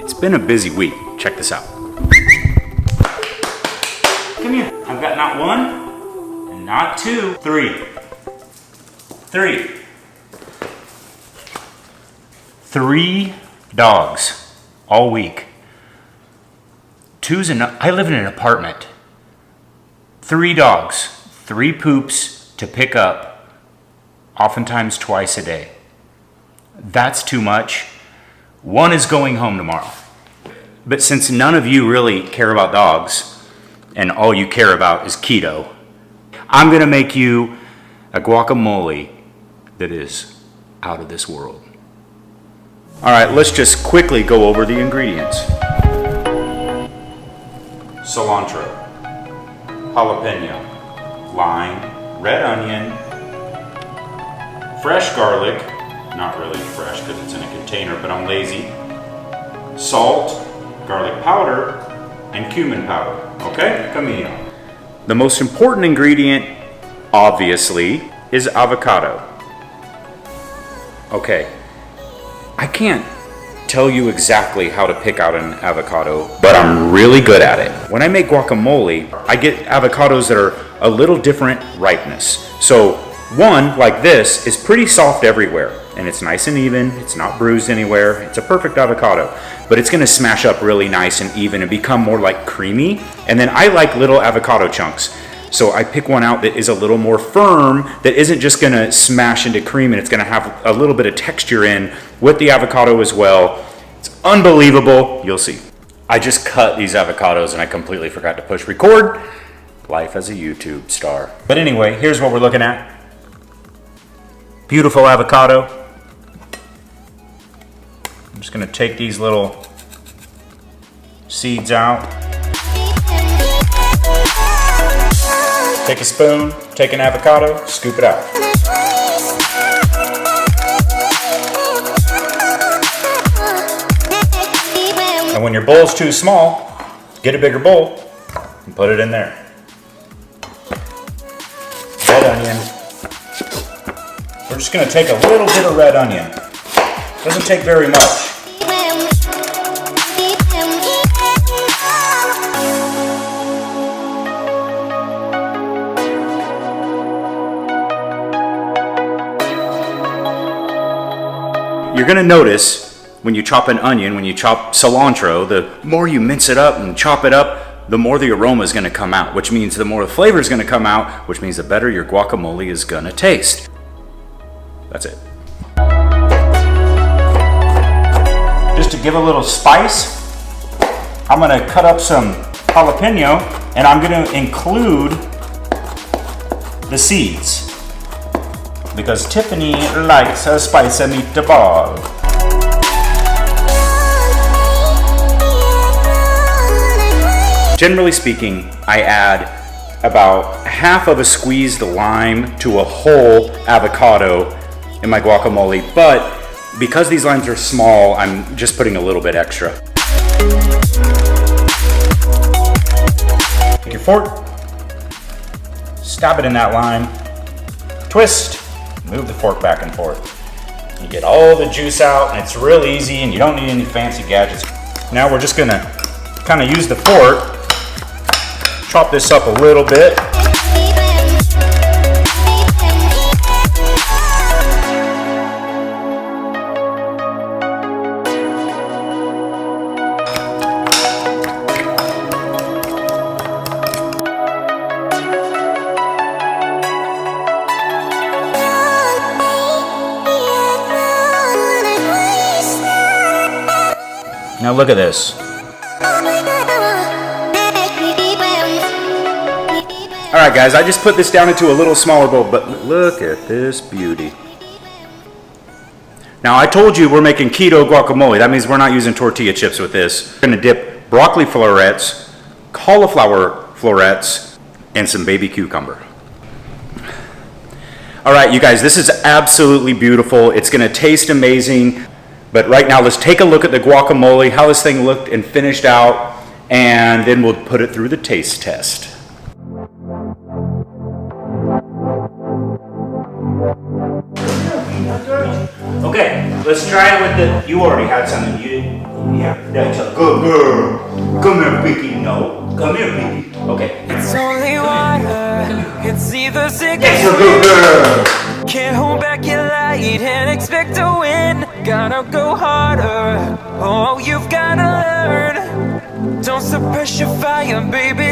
It's been a busy week. Check this out. Come here. I've got not one, and not two, three. Three dogs all week. Two's enough. I live in an apartment. 3 dogs, 3 poops to pick up, oftentimes twice a day. That's too much. One is going home tomorrow. But since none of you really care about dogs, and all you care about is keto, I'm gonna make you a guacamole that is out of this world. All right, let's just quickly go over the ingredients. Cilantro, jalapeno, lime, red onion, fresh garlic, not really fresh because it's in a container, but I'm lazy, salt, garlic powder, and cumin powder, okay? Camino. The most important ingredient, obviously, is avocado. Okay, I can't tell you exactly how to pick out an avocado, but I'm really good at it. When I make guacamole, I get avocados that are a little different ripeness. So one, like this, is pretty soft everywhere, and it's nice and even, it's not bruised anywhere, it's a perfect avocado, but it's gonna smash up really nice and even and become more like creamy. And then I like little avocado chunks. So I pick one out that is a little more firm, that isn't just gonna smash into cream, and it's gonna have a little bit of texture in with the avocado as well. It's unbelievable, you'll see. I just cut these avocados and I completely forgot to push record. Life as a YouTube star. But anyway, here's what we're looking at. Beautiful avocado. I'm just gonna take these little seeds out. Take a spoon, take an avocado, scoop it out. And when your bowl's too small, get a bigger bowl and put it in there. Red onion. We're just gonna take a little bit of red onion. Doesn't take very much. You're gonna notice when you chop an onion, when you chop cilantro, the more you mince it up and chop it up, the more the aroma is gonna come out, which means the more the flavor is gonna come out, which means the better your guacamole is gonna taste. That's it. Just to give a little spice, I'm gonna cut up some jalapeno and I'm gonna include the seeds, because Tiffany likes her spicy meatball. Generally speaking, I add about half of a squeezed lime to a whole avocado in my guacamole, but because these limes are small, I'm just putting a little bit extra. Take your fork, stab it in that lime, twist, move the fork back and forth. You get all the juice out, and it's real easy, and you don't need any fancy gadgets. Now we're just gonna kind of use the fork, chop this up a little bit. Now look at this. All right, guys, I just put this down into a little smaller bowl, but look at this beauty. Now, I told you we're making keto guacamole. That means we're not using tortilla chips with this. We're gonna dip broccoli florets, cauliflower florets, and some baby cucumber. All right, you guys, this is absolutely beautiful. It's gonna taste amazing. But right now, let's take a look at the guacamole, how this thing looked and finished out, and then we'll put it through the taste test. Okay, let's try it with the, you already had something. You here. That's a good girl. Come here, Pinky. No. Come here, Pinky. Okay. It's only water. It's either sick That's a good girl. Can't hold back your light and expect to win. Gotta go harder. Oh, you've gotta learn. Don't suppress your fire, baby.